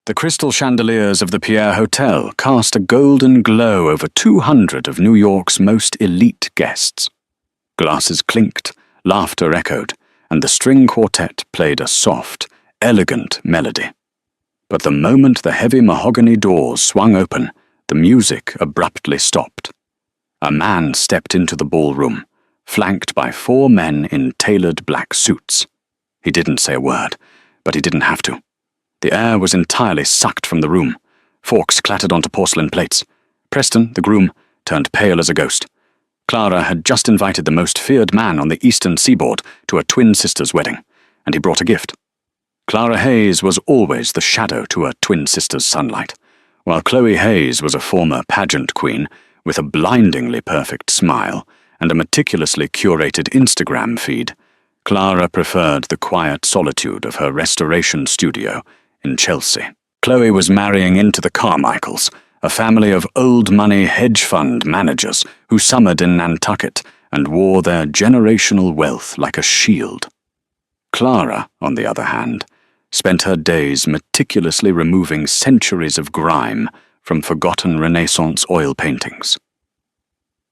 The crystal chandeliers of the Pierre Hotel cast a golden glow over 200 of New York's most elite guests. Glasses clinked, laughter echoed, and the string quartet played a soft, elegant melody. But the moment the heavy mahogany doors swung open, the music abruptly stopped. A man stepped into the ballroom, flanked by 4 men in tailored black suits. He didn't say a word, but he didn't have to. The air was entirely sucked from the room. Forks clattered onto porcelain plates. Preston, the groom, turned pale as a ghost. Clara had just invited the most feared man on the eastern seaboard to a twin sister's wedding, and he brought a gift. Clara Hayes was always the shadow to her twin sister's sunlight, while Chloe Hayes was a former pageant queen with a blindingly perfect smile and a meticulously curated Instagram feed. Clara preferred the quiet solitude of her restoration studio in Chelsea. Chloe was marrying into the Carmichaels, a family of old-money hedge fund managers who summered in Nantucket and wore their generational wealth like a shield. Clara, on the other hand, spent her days meticulously removing centuries of grime from forgotten Renaissance oil paintings.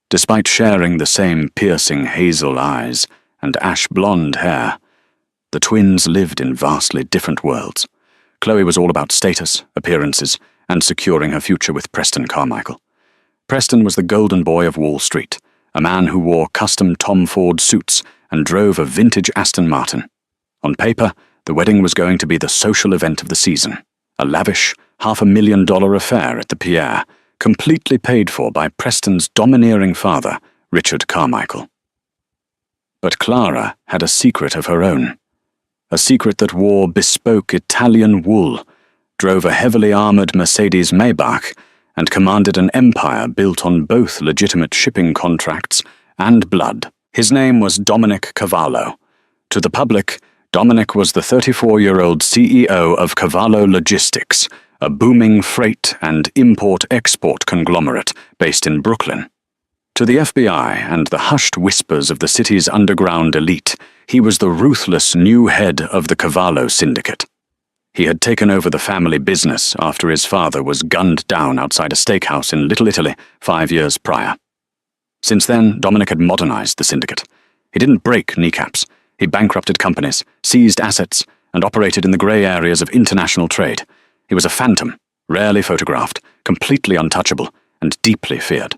Despite sharing the same piercing hazel eyes and ash-blonde hair, the twins lived in vastly different worlds. Chloe was all about status, appearances, and securing her future with Preston Carmichael. Preston was the golden boy of Wall Street, a man who wore custom Tom Ford suits and drove a vintage Aston Martin. On paper, the wedding was going to be the social event of the season, a lavish, $500,000 affair at the Pierre, completely paid for by Preston's domineering father, Richard Carmichael. But Clara had a secret of her own, a secret that wore bespoke Italian wool, drove a heavily armored Mercedes Maybach, and commanded an empire built on both legitimate shipping contracts and blood. His name was Dominic Cavallo. To the public, Dominic was the 34-year-old CEO of Cavallo Logistics, a booming freight and import-export conglomerate based in Brooklyn. To the FBI and the hushed whispers of the city's underground elite, he was the ruthless new head of the Cavallo Syndicate. He had taken over the family business after his father was gunned down outside a steakhouse in Little Italy 5 years prior. Since then, Dominic had modernized the syndicate. He didn't break kneecaps. He bankrupted companies, seized assets, and operated in the grey areas of international trade. He was a phantom, rarely photographed, completely untouchable, and deeply feared.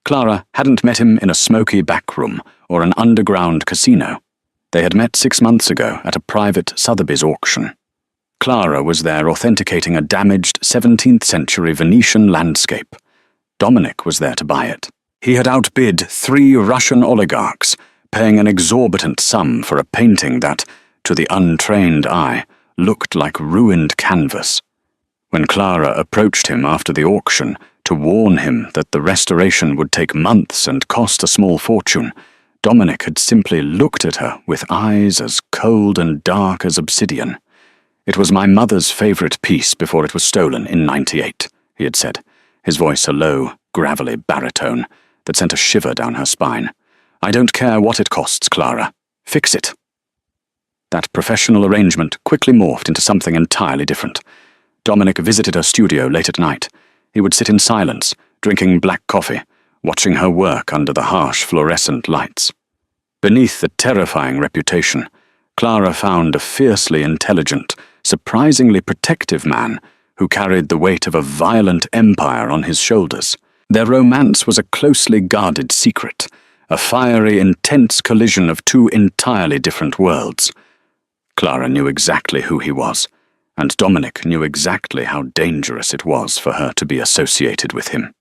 Clara hadn't met him in a smoky back room or an underground casino. They had met 6 months ago at a private Sotheby's auction. Clara was there authenticating a damaged 17th-century Venetian landscape. Dominic was there to buy it. He had outbid 3 Russian oligarchs, paying an exorbitant sum for a painting that, to the untrained eye, looked like ruined canvas. When Clara approached him after the auction to warn him that the restoration would take months and cost a small fortune, Dominic had simply looked at her with eyes as cold and dark as obsidian. "It was my mother's favourite piece before it was stolen in '98, he had said, his voice a low, gravelly baritone that sent a shiver down her spine. "I don't care what it costs, Clara. Fix it." That professional arrangement quickly morphed into something entirely different. Dominic visited her studio late at night. He would sit in silence, drinking black coffee, watching her work under the harsh fluorescent lights. Beneath the terrifying reputation, Clara found a fiercely intelligent, surprisingly protective man who carried the weight of a violent empire on his shoulders. Their romance was a closely guarded secret, a fiery, intense collision of 2 entirely different worlds. Clara knew exactly who he was, and Dominic knew exactly how dangerous it was for her to be associated with him.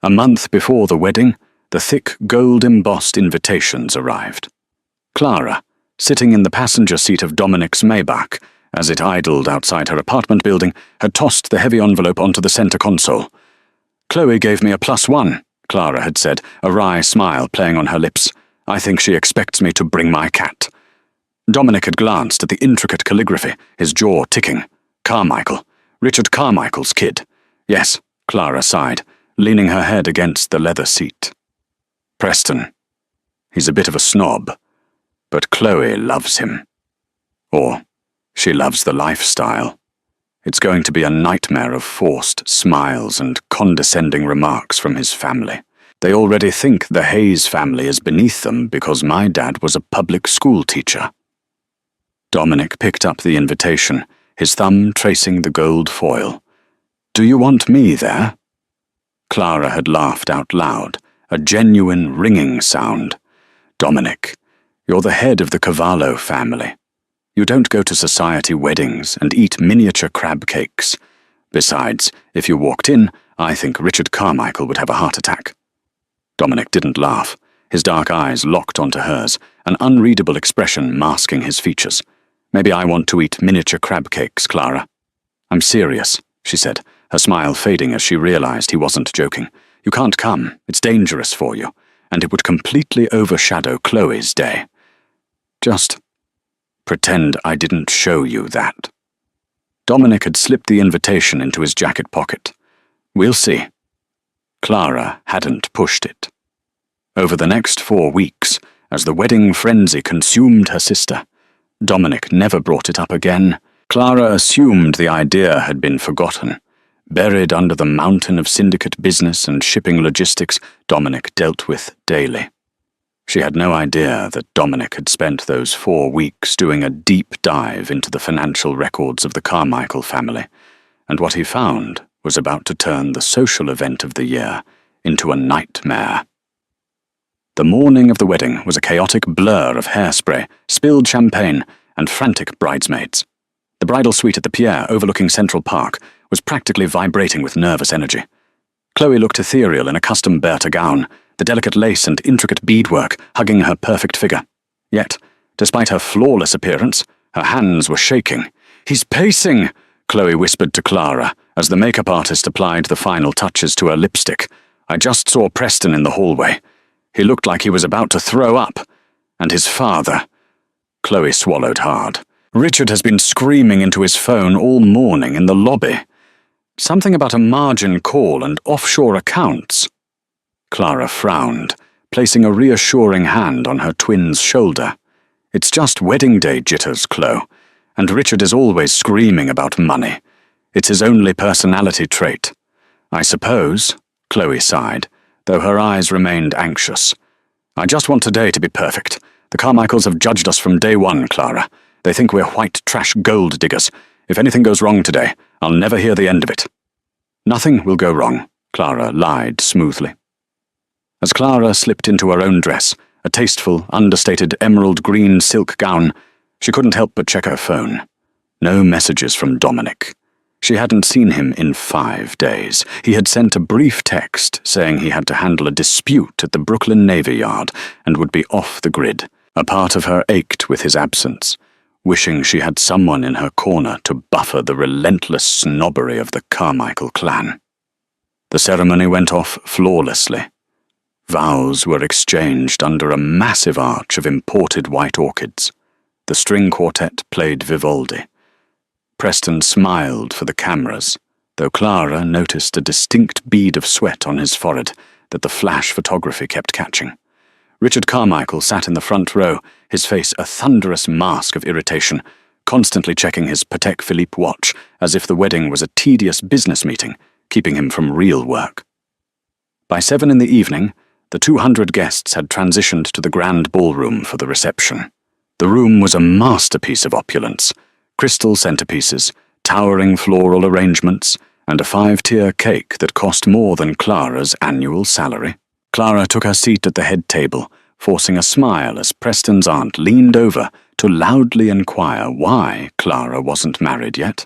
A month before the wedding, the thick gold-embossed invitations arrived. Clara, sitting in the passenger seat of Dominic's Maybach, as it idled outside her apartment building, had tossed the heavy envelope onto the center console. "Chloe gave me a +1, Clara had said, a wry smile playing on her lips. "I think she expects me to bring my cat." Dominic had glanced at the intricate calligraphy, his jaw ticking. Carmichael. Richard Carmichael's kid. Yes, Clara sighed, leaning her head against the leather seat. Preston. He's a bit of a snob, but Chloe loves him. Or she loves the lifestyle. It's going to be a nightmare of forced smiles and condescending remarks from his family. They already think the Hayes family is beneath them because my dad was a public school teacher. Dominic picked up the invitation, his thumb tracing the gold foil. "Do you want me there?" Clara had laughed out loud, a genuine ringing sound. "Dominic, you're the head of the Cavallo family. You don't go to society weddings and eat miniature crab cakes. Besides, if you walked in, I think Richard Carmichael would have a heart attack." Dominic didn't laugh, his dark eyes locked onto hers, an unreadable expression masking his features. "Maybe I want to eat miniature crab cakes, Clara." "I'm serious," she said, her smile fading as she realized he wasn't joking. "You can't come, it's dangerous for you, and it would completely overshadow Chloe's day. Just pretend I didn't show you that." Dominic had slipped the invitation into his jacket pocket. "We'll see." Clara hadn't pushed it. Over the next 4 weeks, as the wedding frenzy consumed her sister, Dominic never brought it up again. Clara assumed the idea had been forgotten. Buried under the mountain of syndicate business and shipping logistics Dominic dealt with daily. She had no idea that Dominic had spent those 4 weeks doing a deep dive into the financial records of the Carmichael family, and what he found was about to turn the social event of the year into a nightmare. The morning of the wedding was a chaotic blur of hairspray, spilled champagne, and frantic bridesmaids. The bridal suite at the Pierre overlooking Central Park was practically vibrating with nervous energy. Chloe looked ethereal in a custom Bertha gown, the delicate lace and intricate beadwork hugging her perfect figure. Yet, despite her flawless appearance, her hands were shaking. "He's pacing," Chloe whispered to Clara as the makeup artist applied the final touches to her lipstick. "I just saw Preston in the hallway. He looked like he was about to throw up. And his father." Chloe swallowed hard. "Richard has been screaming into his phone all morning in the lobby. Something about a margin call and offshore accounts." Clara frowned, placing a reassuring hand on her twin's shoulder. "It's just wedding day jitters, Chloe, and Richard is always screaming about money. It's his only personality trait. I suppose," Chloe sighed, though her eyes remained anxious. "I just want today to be perfect. The Carmichaels have judged us from day one, Clara. They think we're white trash gold diggers. If anything goes wrong today, I'll never hear the end of it." "Nothing will go wrong," Clara lied smoothly. As Clara slipped into her own dress, a tasteful, understated emerald green silk gown, she couldn't help but check her phone. No messages from Dominic. She hadn't seen him in 5 days. He had sent a brief text saying he had to handle a dispute at the Brooklyn Navy Yard and would be off the grid. A part of her ached with his absence, wishing she had someone in her corner to buffer the relentless snobbery of the Carmichael clan. The ceremony went off flawlessly. Vows were exchanged under a massive arch of imported white orchids. The string quartet played Vivaldi. Preston smiled for the cameras, though Clara noticed a distinct bead of sweat on his forehead that the flash photography kept catching. Richard Carmichael sat in the front row, his face a thunderous mask of irritation, constantly checking his Patek Philippe watch as if the wedding was a tedious business meeting, keeping him from real work. By 7 in the evening, the 200 guests had transitioned to the grand ballroom for the reception. The room was a masterpiece of opulence. Crystal centerpieces, towering floral arrangements, and a 5-tier cake that cost more than Clara's annual salary. Clara took her seat at the head table, forcing a smile as Preston's aunt leaned over to loudly inquire why Clara wasn't married yet,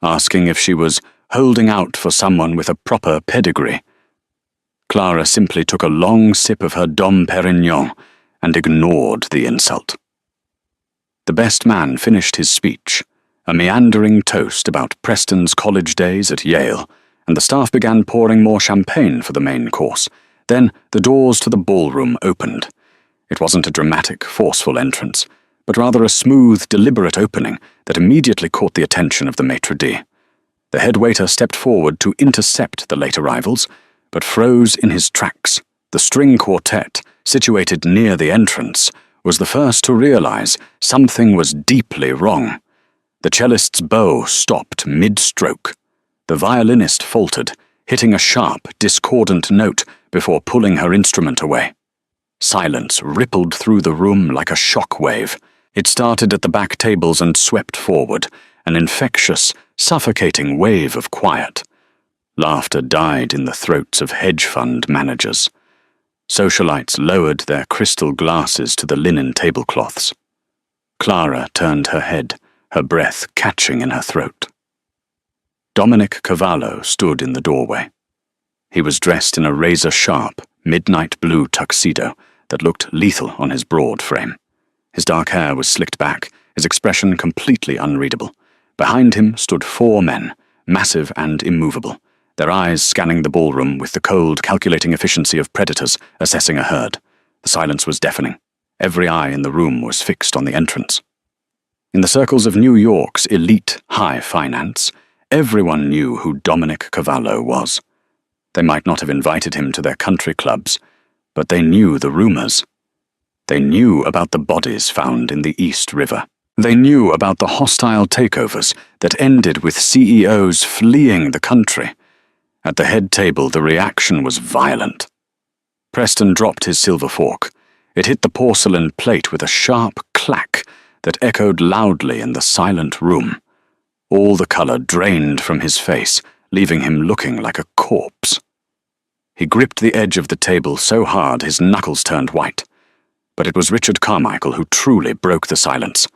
asking if she was holding out for someone with a proper pedigree. Clara simply took a long sip of her Dom Perignon and ignored the insult. The best man finished his speech, a meandering toast about Preston's college days at Yale, and the staff began pouring more champagne for the main course. Then the doors to the ballroom opened. It wasn't a dramatic, forceful entrance, but rather a smooth, deliberate opening that immediately caught the attention of the maitre d'. The head waiter stepped forward to intercept the late arrivals, but froze in his tracks. The string quartet, situated near the entrance, was the first to realize something was deeply wrong. The cellist's bow stopped mid-stroke. The violinist faltered, hitting a sharp, discordant note before pulling her instrument away. Silence rippled through the room like a shock wave. It started at the back tables and swept forward, an infectious, suffocating wave of quiet. Laughter died in the throats of hedge fund managers. Socialites lowered their crystal glasses to the linen tablecloths. Clara turned her head, her breath catching in her throat. Dominic Cavallo stood in the doorway. He was dressed in a razor-sharp, midnight blue tuxedo that looked lethal on his broad frame. His dark hair was slicked back, his expression completely unreadable. Behind him stood 4 men, massive and immovable, their eyes scanning the ballroom with the cold, calculating efficiency of predators assessing a herd. The silence was deafening. Every eye in the room was fixed on the entrance. In the circles of New York's elite high finance, everyone knew who Dominic Cavallo was. They might not have invited him to their country clubs, but they knew the rumors. They knew about the bodies found in the East River. They knew about the hostile takeovers that ended with CEOs fleeing the country. At the head table, the reaction was violent. Preston dropped his silver fork. It hit the porcelain plate with a sharp clack that echoed loudly in the silent room. All the color drained from his face, leaving him looking like a corpse. He gripped the edge of the table so hard his knuckles turned white. But it was Richard Carmichael who truly broke the silence.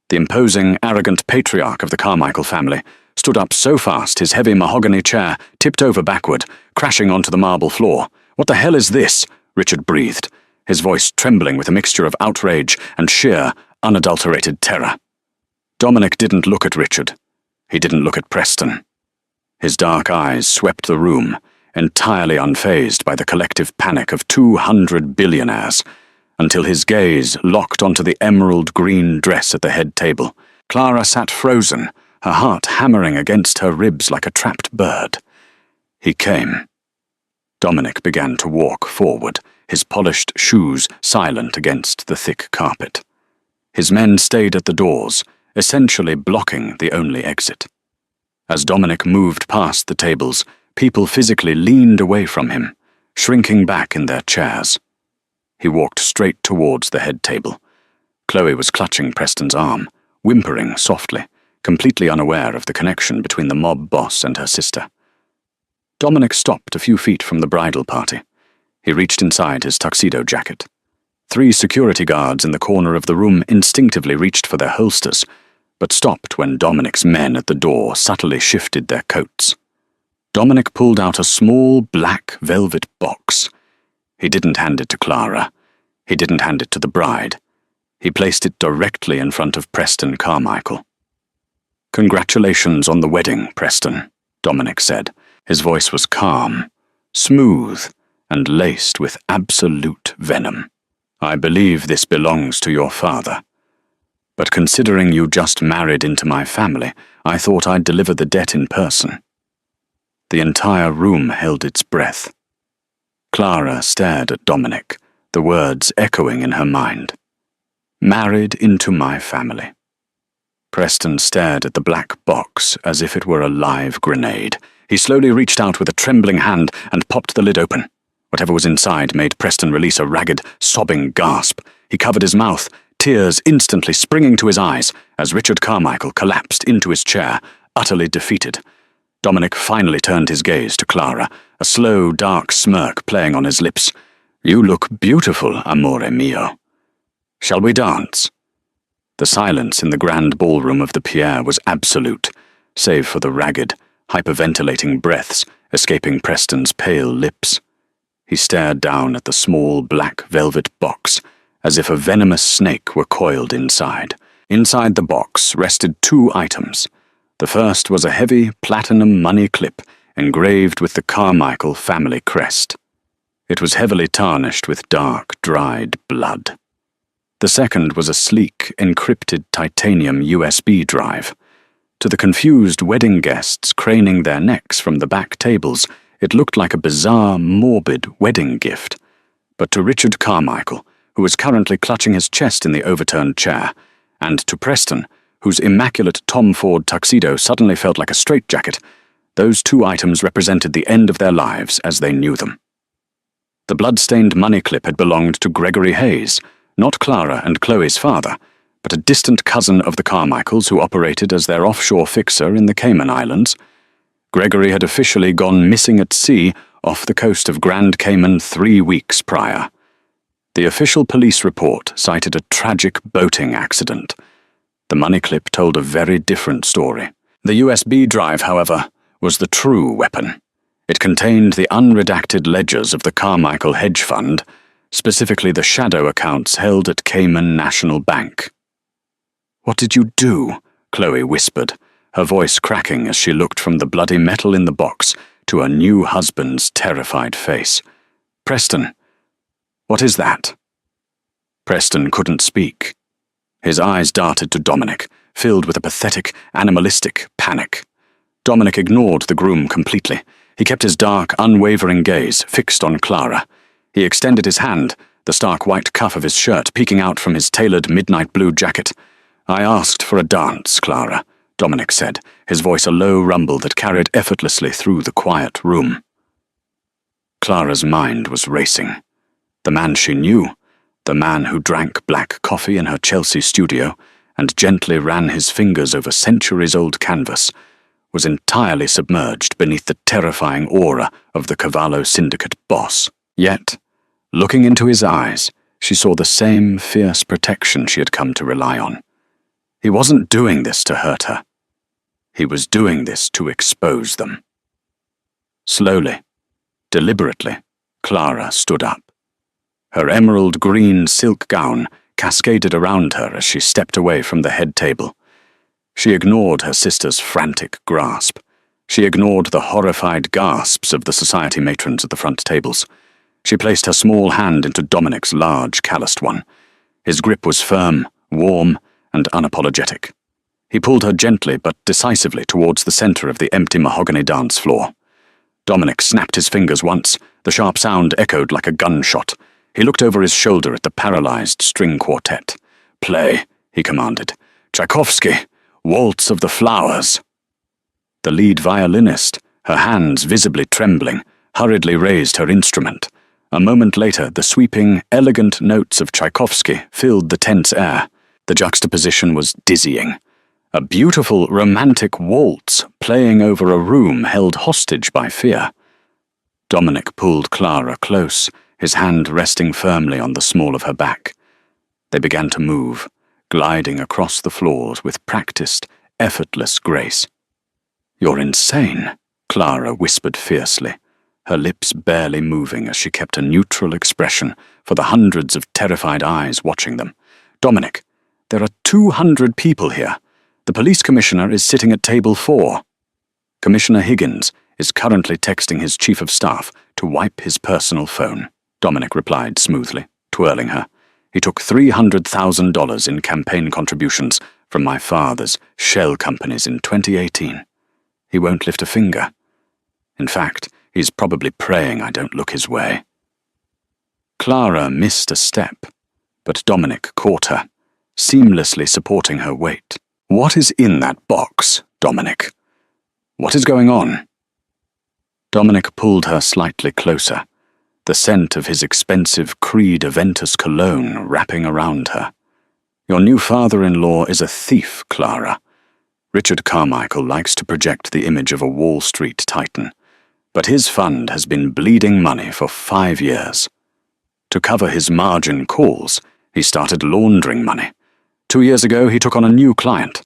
The imposing, arrogant patriarch of the Carmichael family stood up so fast his heavy mahogany chair tipped over backward, crashing onto the marble floor. "What the hell is this?" Richard breathed, his voice trembling with a mixture of outrage and sheer, unadulterated terror. Dominic didn't look at Richard. He didn't look at Preston. His dark eyes swept the room, entirely unfazed by the collective panic of 200 billionaires, until his gaze locked onto the emerald green dress at the head table. Clara sat frozen, her heart hammering against her ribs like a trapped bird. He came. Dominic began to walk forward, his polished shoes silent against the thick carpet. His men stayed at the doors, essentially blocking the only exit. As Dominic moved past the tables, people physically leaned away from him, shrinking back in their chairs. He walked straight towards the head table. Chloe was clutching Preston's arm, whimpering softly, completely unaware of the connection between the mob boss and her sister. Dominic stopped a few feet from the bridal party. He reached inside his tuxedo jacket. 3 security guards in the corner of the room instinctively reached for their holsters, but stopped when Dominic's men at the door subtly shifted their coats. Dominic pulled out a small black velvet box. He didn't hand it to Clara. He didn't hand it to the bride. He placed it directly in front of Preston Carmichael. "Congratulations on the wedding, Preston," Dominic said. His voice was calm, smooth, and laced with absolute venom. "I believe this belongs to your father. But considering you just married into my family, I thought I'd deliver the debt in person." The entire room held its breath. Clara stared at Dominic, the words echoing in her mind. "Married into my family." Preston stared at the black box as if it were a live grenade. He slowly reached out with a trembling hand and popped the lid open. Whatever was inside made Preston release a ragged, sobbing gasp. He covered his mouth, tears instantly springing to his eyes as Richard Carmichael collapsed into his chair, utterly defeated. Dominic finally turned his gaze to Clara, a slow, dark smirk playing on his lips. "You look beautiful, amore mio. Shall we dance?" The silence in the grand ballroom of the Pierre was absolute, save for the ragged, hyperventilating breaths escaping Preston's pale lips. He stared down at the small black velvet box, as if a venomous snake were coiled inside. Inside the box rested 2 items. The first was a heavy platinum money clip engraved with the Carmichael family crest. It was heavily tarnished with dark, dried blood. The second was a sleek, encrypted titanium USB drive. To the confused wedding guests craning their necks from the back tables, it looked like a bizarre, morbid wedding gift. But to Richard Carmichael, who was currently clutching his chest in the overturned chair, and to Preston, whose immaculate Tom Ford tuxedo suddenly felt like a straitjacket, those two items represented the end of their lives as they knew them. The blood-stained money clip had belonged to Gregory Hayes, not Clara and Chloe's father, but a distant cousin of the Carmichaels who operated as their offshore fixer in the Cayman Islands. Gregory had officially gone missing at sea off the coast of Grand Cayman 3 weeks prior. The official police report cited a tragic boating accident. The money clip told a very different story. The USB drive, however, was the true weapon. It contained the unredacted ledgers of the Carmichael hedge fund, specifically the shadow accounts held at Cayman National Bank. "What did you do?" Chloe whispered, her voice cracking as she looked from the bloody metal in the box to her new husband's terrified face. "Preston, what is that?" Preston couldn't speak. His eyes darted to Dominic, filled with a pathetic, animalistic panic. Dominic ignored the groom completely. He kept his dark, unwavering gaze fixed on Clara. He extended his hand, the stark white cuff of his shirt peeking out from his tailored midnight blue jacket. "I asked for a dance, Clara," Dominic said, his voice a low rumble that carried effortlessly through the quiet room. Clara's mind was racing. The man she knew, the man who drank black coffee in her Chelsea studio and gently ran his fingers over centuries-old canvas, was entirely submerged beneath the terrifying aura of the Cavallo Syndicate boss. Yet, looking into his eyes, she saw the same fierce protection she had come to rely on. He wasn't doing this to hurt her. He was doing this to expose them. Slowly, deliberately, Clara stood up. Her emerald green silk gown cascaded around her as she stepped away from the head table. She ignored her sister's frantic grasp. She ignored the horrified gasps of the society matrons at the front tables. She placed her small hand into Dominic's large, calloused one. His grip was firm, warm, and unapologetic. He pulled her gently but decisively towards the center of the empty mahogany dance floor. Dominic snapped his fingers once. The sharp sound echoed like a gunshot. He looked over his shoulder at the paralyzed string quartet. "Play," he commanded. "Tchaikovsky, Waltz of the Flowers." The lead violinist, her hands visibly trembling, hurriedly raised her instrument. A moment later, the sweeping, elegant notes of Tchaikovsky filled the tense air. The juxtaposition was dizzying. A beautiful, romantic waltz playing over a room held hostage by fear. Dominic pulled Clara close, his hand resting firmly on the small of her back. They began to move, gliding across the floors with practiced, effortless grace. "You're insane," Clara whispered fiercely, her lips barely moving as she kept a neutral expression for the hundreds of terrified eyes watching them. "Dominic, there are 200 people here. The police commissioner is sitting at table 4. Commissioner Higgins is currently texting his chief of staff to wipe his personal phone," Dominic replied smoothly, twirling her. "He took $300,000 in campaign contributions from my father's shell companies in 2018. He won't lift a finger. In fact, he's probably praying I don't look his way." Clara missed a step, but Dominic caught her, seamlessly supporting her weight. "What is in that box, Dominic? What is going on?" Dominic pulled her slightly closer, the scent of his expensive Creed Aventus cologne wrapping around her. "Your new father-in-law is a thief, Clara. Richard Carmichael likes to project the image of a Wall Street titan, but his fund has been bleeding money for 5 years. To cover his margin calls, he started laundering money. 2 years ago, he took on a new client.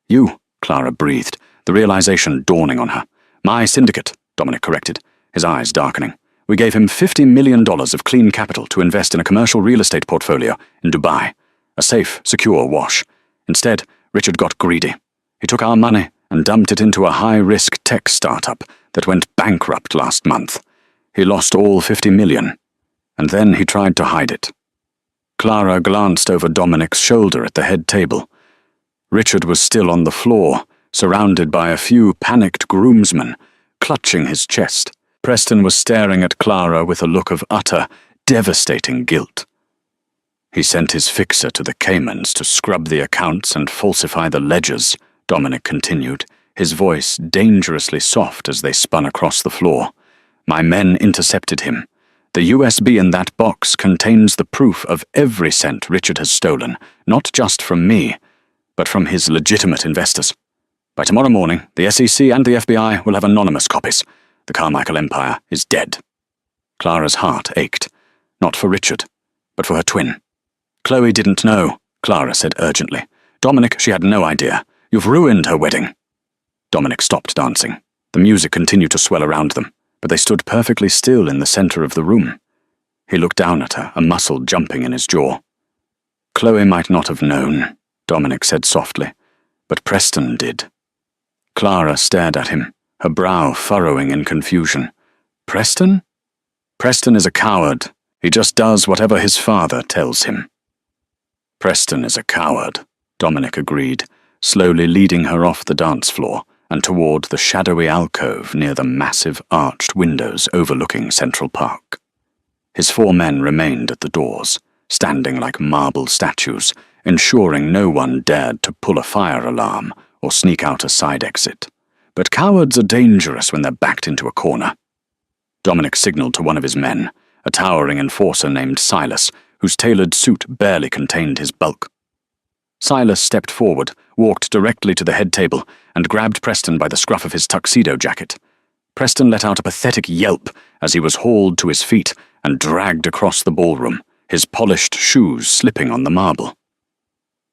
You," Clara breathed, the realization dawning on her. "My syndicate," Dominic corrected, his eyes darkening. "We gave him $50 million of clean capital to invest in a commercial real estate portfolio in Dubai, a safe, secure wash. Instead, Richard got greedy. He took our money and dumped it into a high-risk tech startup that went bankrupt last month. He lost all $50 million, and then he tried to hide it." Clara glanced over Dominic's shoulder at the head table. Richard was still on the floor, surrounded by a few panicked groomsmen, clutching his chest. Preston was staring at Clara with a look of utter, devastating guilt. He sent his fixer to the Caymans to scrub the accounts and falsify the ledgers, Dominic continued, his voice dangerously soft as they spun across the floor. My men intercepted him. The USB in that box contains the proof of every cent Richard has stolen, not just from me, but from his legitimate investors. By tomorrow morning, the SEC and the FBI will have anonymous copies. The Carmichael empire is dead. Clara's heart ached, not for Richard, but for her twin. Chloe didn't know, Clara said urgently. Dominic, she had no idea. You've ruined her wedding. Dominic stopped dancing. The music continued to swell around them, but they stood perfectly still in the center of the room. He looked down at her, a muscle jumping in his jaw. Chloe might not have known, Dominic said softly, but Preston did. Clara stared at him, her brow furrowing in confusion. Preston? Preston is a coward. He just does whatever his father tells him. Preston is a coward, Dominic agreed, slowly leading her off the dance floor and toward the shadowy alcove near the massive arched windows overlooking Central Park. His 4 men remained at the doors, standing like marble statues, ensuring no one dared to pull a fire alarm or sneak out a side exit. But cowards are dangerous when they're backed into a corner. Dominic signaled to one of his men, a towering enforcer named Silas, whose tailored suit barely contained his bulk. Silas stepped forward, walked directly to the head table, and grabbed Preston by the scruff of his tuxedo jacket. Preston let out a pathetic yelp as he was hauled to his feet and dragged across the ballroom, his polished shoes slipping on the marble.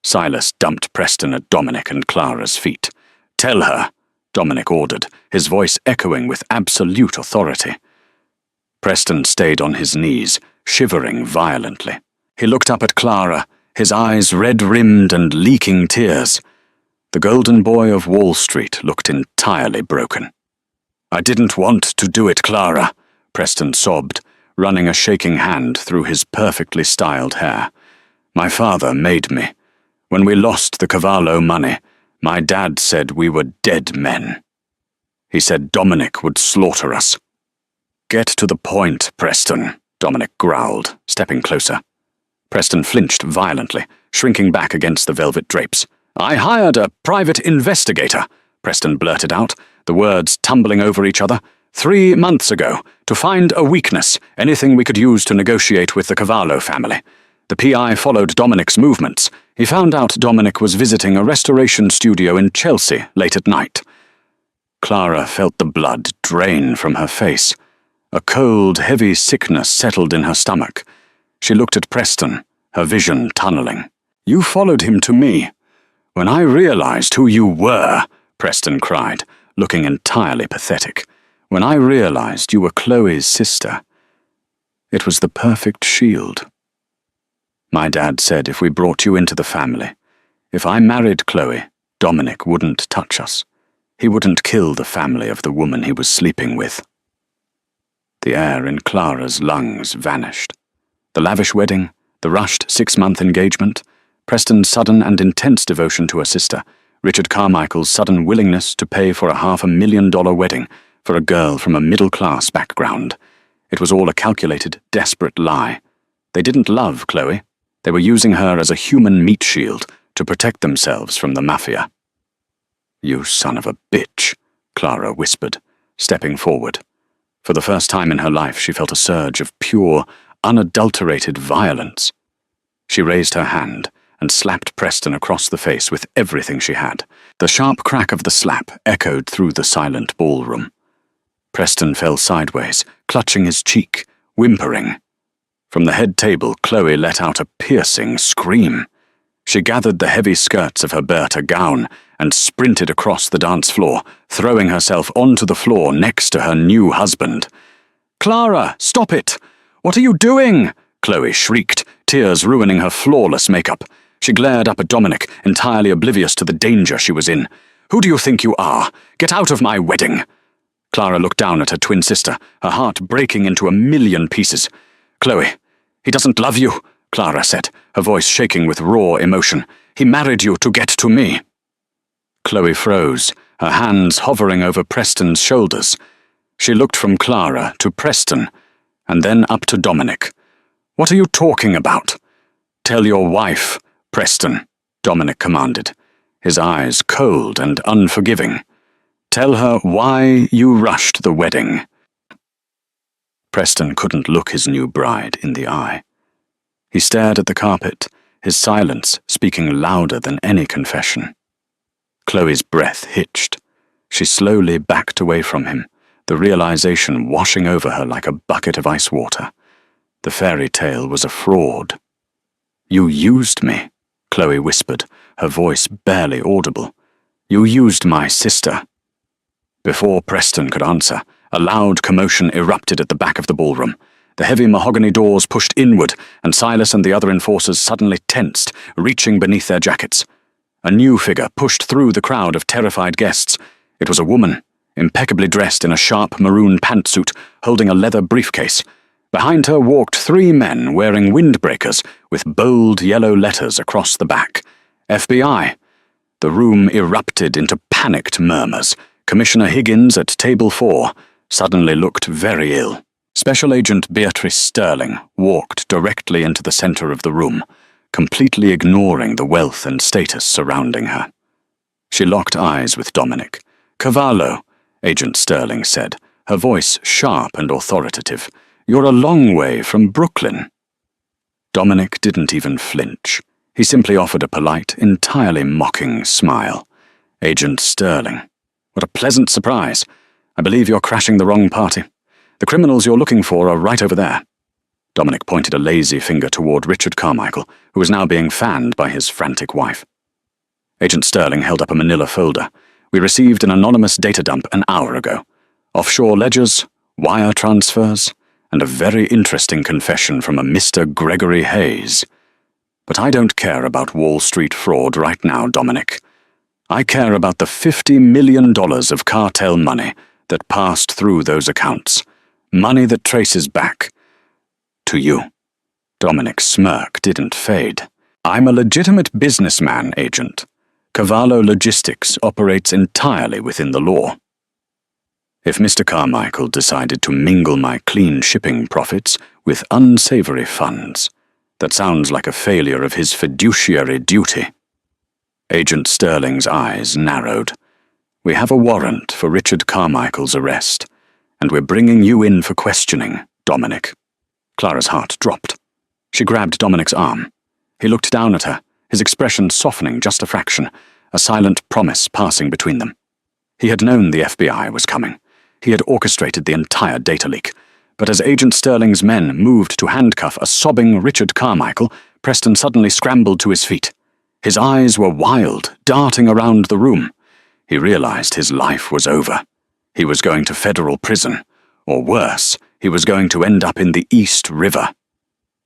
Silas dumped Preston at Dominic and Clara's feet. "Tell her," Dominic ordered, his voice echoing with absolute authority. Preston stayed on his knees, shivering violently. He looked up at Clara, his eyes red-rimmed and leaking tears. The golden boy of Wall Street looked entirely broken. "I didn't want to do it, Clara," Preston sobbed, running a shaking hand through his perfectly styled hair. "My father made me. When we lost the Cavallo money, my dad said we were dead men. He said Dominic would slaughter us." "Get to the point, Preston," Dominic growled, stepping closer. Preston flinched violently, shrinking back against the velvet drapes. "I hired a private investigator," Preston blurted out, the words tumbling over each other, 3 months ago, to find a weakness, anything we could use to negotiate with the Cavallo family. The PI followed Dominic's movements. He found out Dominic was visiting a restoration studio in Chelsea late at night. Clara felt the blood drain from her face. A cold, heavy sickness settled in her stomach. She looked at Preston, her vision tunneling. "You followed him to me. When I realized who you were," Preston cried, looking entirely pathetic. "When I realized you were Chloe's sister, it was the perfect shield. My dad said if we brought you into the family, if I married Chloe, Dominic wouldn't touch us. He wouldn't kill the family of the woman he was sleeping with." The air in Clara's lungs vanished. The lavish wedding, the rushed 6-month engagement, Preston's sudden and intense devotion to her sister, Richard Carmichael's sudden willingness to pay for a $500,000 wedding for a girl from a middle-class background. It was all a calculated, desperate lie. They didn't love Chloe. They were using her as a human meat shield to protect themselves from the Mafia. "You son of a bitch," Clara whispered, stepping forward. For the first time in her life, she felt a surge of pure, unadulterated violence. She raised her hand and slapped Preston across the face with everything she had. The sharp crack of the slap echoed through the silent ballroom. Preston fell sideways, clutching his cheek, whimpering. From the head table, Chloe let out a piercing scream. She gathered the heavy skirts of her Bertha gown and sprinted across the dance floor, throwing herself onto the floor next to her new husband. "Clara, stop it! What are you doing?" Chloe shrieked, tears ruining her flawless makeup. She glared up at Dominic, entirely oblivious to the danger she was in. "Who do you think you are? Get out of my wedding!" Clara looked down at her twin sister, her heart breaking into a million pieces. "Chloe, he doesn't love you," Clara said, her voice shaking with raw emotion. "He married you to get to me." Chloe froze, her hands hovering over Preston's shoulders. She looked from Clara to Preston, and then up to Dominic. "What are you talking about?" "Tell your wife, Preston," Dominic commanded, his eyes cold and unforgiving. "Tell her why you rushed the wedding." Preston couldn't look his new bride in the eye. He stared at the carpet, his silence speaking louder than any confession. Chloe's breath hitched. She slowly backed away from him, the realization washing over her like a bucket of ice water. The fairy tale was a fraud. "You used me," Chloe whispered, her voice barely audible. "You used my sister." Before Preston could answer, a loud commotion erupted at the back of the ballroom. The heavy mahogany doors pushed inward, and Silas and the other enforcers suddenly tensed, reaching beneath their jackets. A new figure pushed through the crowd of terrified guests. It was a woman, impeccably dressed in a sharp maroon pantsuit, holding a leather briefcase. Behind her walked 3 men wearing windbreakers with bold yellow letters across the back. FBI. The room erupted into panicked murmurs. Commissioner Higgins at table 4 suddenly looked very ill. Special Agent Beatrice Sterling walked directly into the center of the room, completely ignoring the wealth and status surrounding her. She locked eyes with Dominic. "Cavallo," Agent Sterling said, her voice sharp and authoritative. "You're a long way from Brooklyn." Dominic didn't even flinch. He simply offered a polite, entirely mocking smile. "Agent Sterling, what a pleasant surprise. I believe you're crashing the wrong party. The criminals you're looking for are right over there." Dominic pointed a lazy finger toward Richard Carmichael, who was now being fanned by his frantic wife. Agent Sterling held up a manila folder. "We received an anonymous data dump an hour ago. Offshore ledgers, wire transfers, and a very interesting confession from a Mr. Gregory Hayes. But I don't care about Wall Street fraud right now, Dominic. I care about the $50 million of cartel money that passed through those accounts. Money that traces back to you." Dominic's smirk didn't fade. "I'm a legitimate businessman, Agent. Cavallo Logistics operates entirely within the law. If Mr. Carmichael decided to mingle my clean shipping profits with unsavory funds, that sounds like a failure of his fiduciary duty." Agent Sterling's eyes narrowed. "We have a warrant for Richard Carmichael's arrest, and we're bringing you in for questioning, Dominic." Clara's heart dropped. She grabbed Dominic's arm. He looked down at her, his expression softening just a fraction, a silent promise passing between them. He had known the FBI was coming. He had orchestrated the entire data leak. But as Agent Sterling's men moved to handcuff a sobbing Richard Carmichael, Preston suddenly scrambled to his feet. His eyes were wild, darting around the room. He realized his life was over. He was going to federal prison, or worse, he was going to end up in the East River.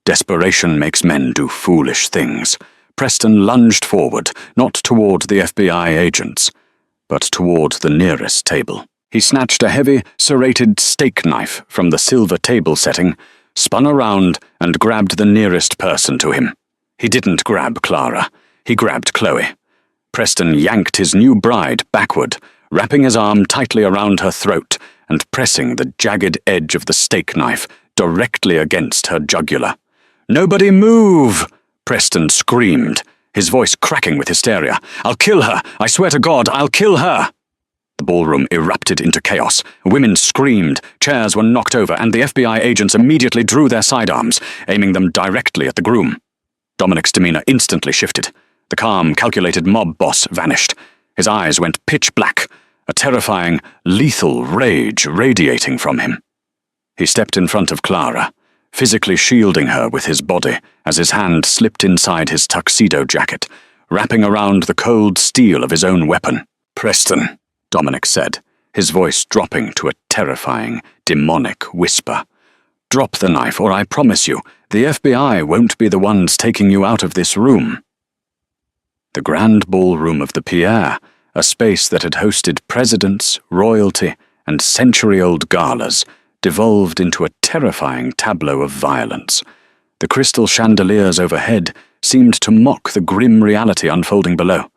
Desperation makes men do foolish things. Preston lunged forward, not toward the FBI agents, but toward the nearest table. He snatched a heavy, serrated steak knife from the silver table setting, spun around, and grabbed the nearest person to him. He didn't grab Clara. He grabbed Chloe. Preston yanked his new bride backward, wrapping his arm tightly around her throat and pressing the jagged edge of the steak knife directly against her jugular. "Nobody move!" Preston screamed, his voice cracking with hysteria. "I'll kill her! I swear to God, I'll kill her!" The ballroom erupted into chaos. Women screamed, chairs were knocked over, and the FBI agents immediately drew their sidearms, aiming them directly at the groom. Dominic's demeanor instantly shifted. The calm, calculated mob boss vanished. His eyes went pitch black, a terrifying, lethal rage radiating from him. He stepped in front of Clara, physically shielding her with his body as his hand slipped inside his tuxedo jacket, wrapping around the cold steel of his own weapon. "Preston," Dominic said, his voice dropping to a terrifying, demonic whisper. "Drop the knife, or I promise you, the FBI won't be the ones taking you out of this room." The grand ballroom of the Pierre, a space that had hosted presidents, royalty, and century-old galas, devolved into a terrifying tableau of violence. The crystal chandeliers overhead seemed to mock the grim reality unfolding below.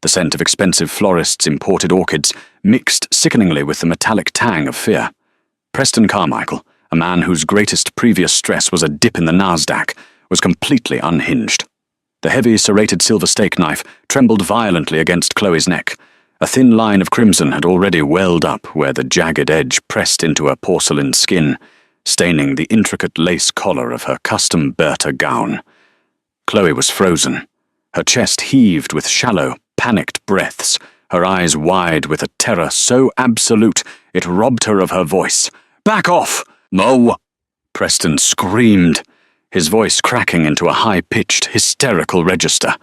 The scent of expensive florists' imported orchids mixed sickeningly with the metallic tang of fear. Preston Carmichael, a man whose greatest previous stress was a dip in the Nasdaq, was completely unhinged. The heavy serrated silver steak knife trembled violently against Chloe's neck. A thin line of crimson had already welled up where the jagged edge pressed into her porcelain skin, staining the intricate lace collar of her custom Bertha gown. Chloe was frozen. Her chest heaved with shallow, panicked breaths, her eyes wide with a terror so absolute it robbed her of her voice. "Back off! No!" Preston screamed, his voice cracking into a high-pitched, hysterical register.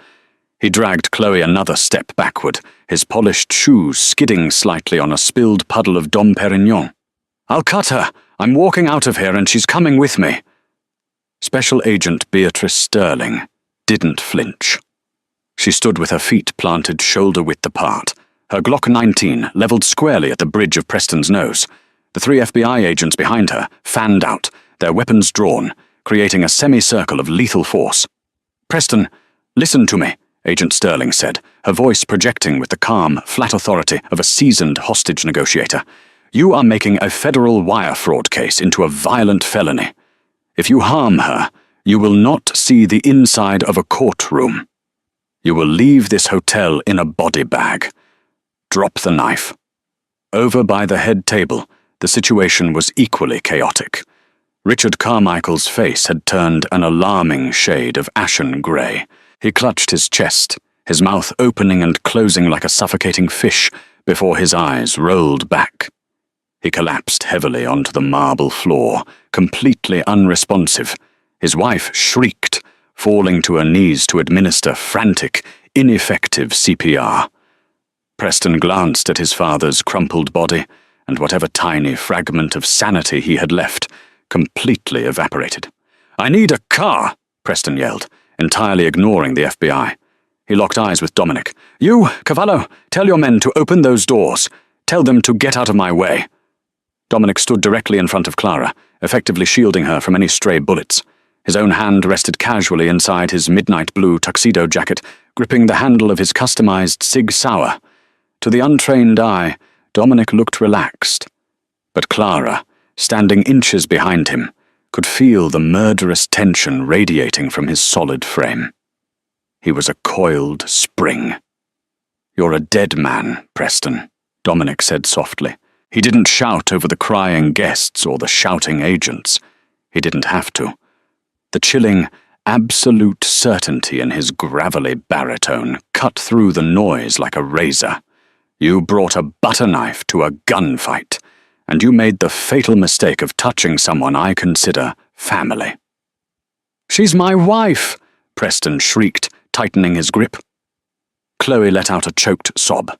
He dragged Chloe another step backward, his polished shoes skidding slightly on a spilled puddle of Dom Perignon. "I'll cut her! I'm walking out of here and she's coming with me." Special Agent Beatrice Sterling didn't flinch. She stood with her feet planted shoulder-width apart, her Glock 19 leveled squarely at the bridge of Preston's nose. The 3 FBI agents behind her fanned out, their weapons drawn, creating a semicircle of lethal force. "Preston, listen to me," Agent Sterling said, her voice projecting with the calm, flat authority of a seasoned hostage negotiator. "You are making a federal wire fraud case into a violent felony. If you harm her, you will not see the inside of a courtroom. You will leave this hotel in a body bag. Drop the knife." Over by the head table, the situation was equally chaotic. Richard Carmichael's face had turned an alarming shade of ashen grey. He clutched his chest, his mouth opening and closing like a suffocating fish before his eyes rolled back. He collapsed heavily onto the marble floor, completely unresponsive. His wife shrieked, falling to her knees to administer frantic, ineffective CPR. Preston glanced at his father's crumpled body, and whatever tiny fragment of sanity he had left completely evaporated. "I need a car!" Preston yelled, entirely ignoring the FBI. He locked eyes with Dominic. "You, Cavallo, tell your men to open those doors. Tell them to get out of my way." Dominic stood directly in front of Clara, effectively shielding her from any stray bullets. His own hand rested casually inside his midnight blue tuxedo jacket, gripping the handle of his customized Sig Sauer. To the untrained eye, Dominic looked relaxed. But Clara, standing inches behind him, could feel the murderous tension radiating from his solid frame. He was a coiled spring. "You're a dead man, Preston," Dominic said softly. He didn't shout over the crying guests or the shouting agents. He didn't have to. The chilling, absolute certainty in his gravelly baritone cut through the noise like a razor. "You brought a butter knife to a gunfight, and you made the fatal mistake of touching someone I consider family." "She's my wife!" Preston shrieked, tightening his grip. Chloe let out a choked sob.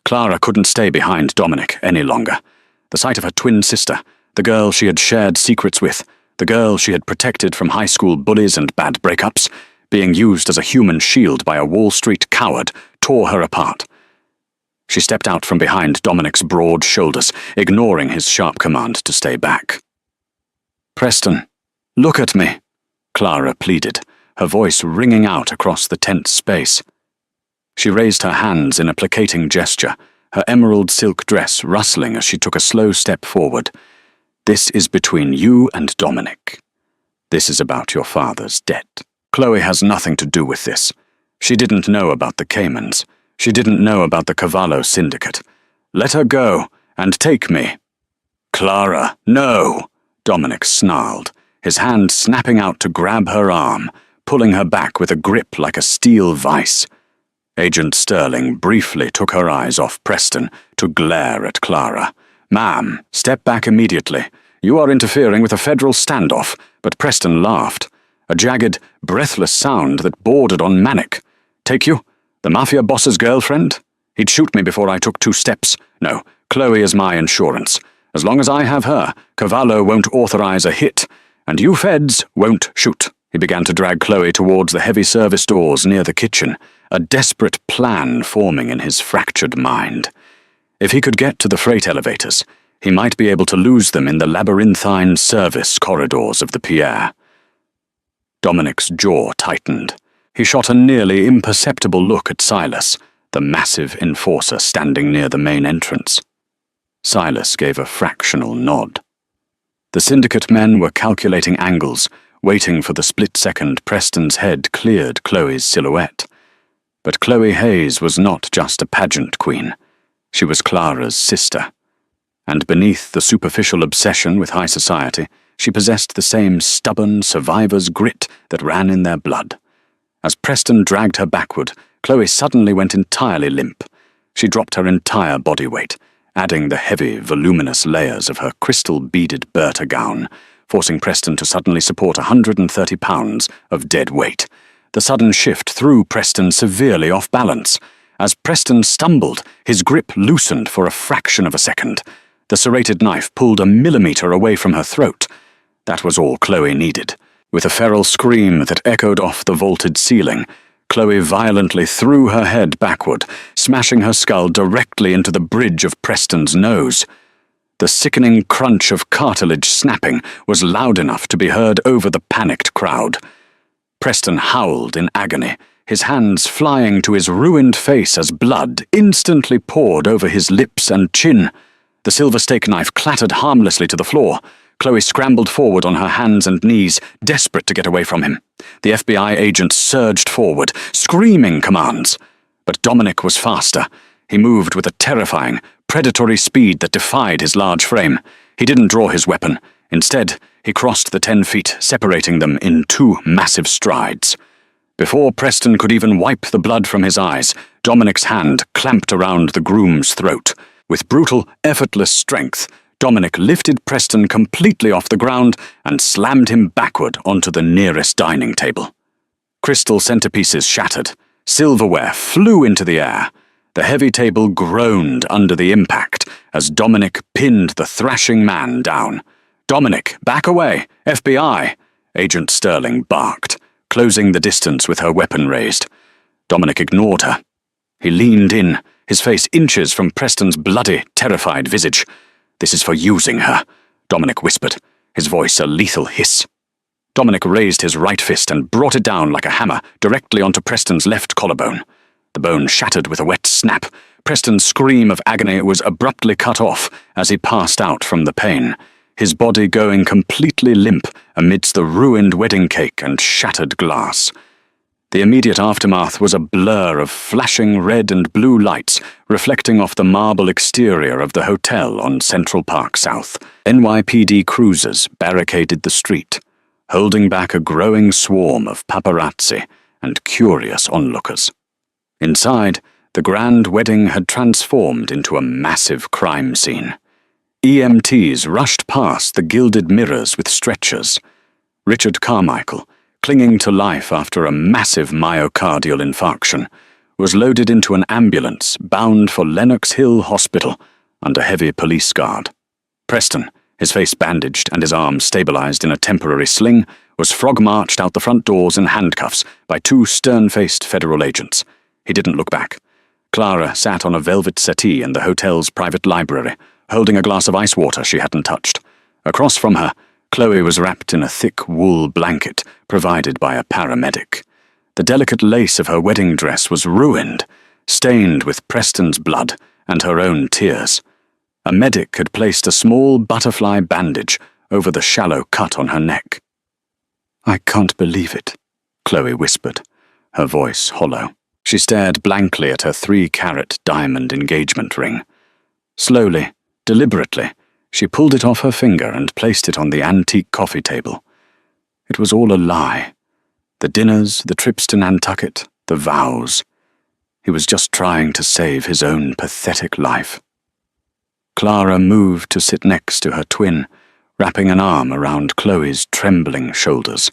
Clara couldn't stay behind Dominic any longer. The sight of her twin sister, the girl she had shared secrets with, the girl she had protected from high school bullies and bad breakups, being used as a human shield by a Wall Street coward, tore her apart. She stepped out from behind Dominic's broad shoulders, ignoring his sharp command to stay back. "Preston, look at me," Clara pleaded, her voice ringing out across the tense space. She raised her hands in a placating gesture, her emerald silk dress rustling as she took a slow step forward. "This is between you and Dominic. This is about your father's debt. Chloe has nothing to do with this. She didn't know about the Caymans. She didn't know about the Cavallo Syndicate. Let her go, and take me." "Clara, no!" Dominic snarled, his hand snapping out to grab her arm, pulling her back with a grip like a steel vice. Agent Sterling briefly took her eyes off Preston to glare at Clara. "Ma'am, step back immediately. You are interfering with a federal standoff," but Preston laughed, a jagged, breathless sound that bordered on manic. "Take you? The Mafia boss's girlfriend? He'd shoot me before I took 2 steps. No, Chloe is my insurance. As long as I have her, Cavallo won't authorize a hit, and you feds won't shoot." He began to drag Chloe towards the heavy service doors near the kitchen, a desperate plan forming in his fractured mind. If he could get to the freight elevators, he might be able to lose them in the labyrinthine service corridors of the Pierre. Dominic's jaw tightened. He shot a nearly imperceptible look at Silas, the massive enforcer standing near the main entrance. Silas gave a fractional nod. The syndicate men were calculating angles, waiting for the split second Preston's head cleared Chloe's silhouette. But Chloe Hayes was not just a pageant queen. She was Clara's sister. And beneath the superficial obsession with high society, she possessed the same stubborn survivor's grit that ran in their blood. As Preston dragged her backward, Chloe suddenly went entirely limp. She dropped her entire body weight, adding the heavy, voluminous layers of her crystal-beaded Bertha gown, forcing Preston to suddenly support 130 pounds of dead weight. The sudden shift threw Preston severely off balance. As Preston stumbled, his grip loosened for a fraction of a second. The serrated knife pulled a millimetre away from her throat. That was all Chloe needed. With a feral scream that echoed off the vaulted ceiling, Chloe violently threw her head backward, smashing her skull directly into the bridge of Preston's nose. The sickening crunch of cartilage snapping was loud enough to be heard over the panicked crowd. Preston howled in agony, his hands flying to his ruined face as blood instantly poured over his lips and chin. The silver steak knife clattered harmlessly to the floor. Chloe scrambled forward on her hands and knees, desperate to get away from him. The FBI agent surged forward, screaming commands. But Dominic was faster. He moved with a terrifying, predatory speed that defied his large frame. He didn't draw his weapon. Instead, he crossed the 10 feet, separating them in 2 massive strides. Before Preston could even wipe the blood from his eyes, Dominic's hand clamped around the groom's throat. With brutal, effortless strength, Dominic lifted Preston completely off the ground and slammed him backward onto the nearest dining table. Crystal centerpieces shattered. Silverware flew into the air. The heavy table groaned under the impact as Dominic pinned the thrashing man down. "Dominic, back away! FBI!" Agent Sterling barked, closing the distance with her weapon raised. Dominic ignored her. He leaned in, his face inches from Preston's bloody, terrified visage. "This is for using her," Dominic whispered, his voice a lethal hiss. Dominic raised his right fist and brought it down like a hammer directly onto Preston's left collarbone. The bone shattered with a wet snap. Preston's scream of agony was abruptly cut off as he passed out from the pain, his body going completely limp amidst the ruined wedding cake and shattered glass. The immediate aftermath was a blur of flashing red and blue lights reflecting off the marble exterior of the hotel on Central Park South. NYPD cruisers barricaded the street, holding back a growing swarm of paparazzi and curious onlookers. Inside, the grand wedding had transformed into a massive crime scene. EMTs rushed past the gilded mirrors with stretchers. Richard Carmichael, clinging to life after a massive myocardial infarction, was loaded into an ambulance bound for Lenox Hill Hospital under heavy police guard. Preston, his face bandaged and his arms stabilized in a temporary sling, was frog-marched out the front doors in handcuffs by 2 stern-faced federal agents. He didn't look back. Clara sat on a velvet settee in the hotel's private library, holding a glass of ice water she hadn't touched. Across from her, Chloe was wrapped in a thick wool blanket provided by a paramedic. The delicate lace of her wedding dress was ruined, stained with Preston's blood and her own tears. A medic had placed a small butterfly bandage over the shallow cut on her neck. "I can't believe it," Chloe whispered, her voice hollow. She stared blankly at her 3-carat diamond engagement ring. Slowly, deliberately, she pulled it off her finger and placed it on the antique coffee table. It was all a lie. The dinners, the trips to Nantucket, the vows. He was just trying to save his own pathetic life. Clara moved to sit next to her twin, wrapping an arm around Chloe's trembling shoulders.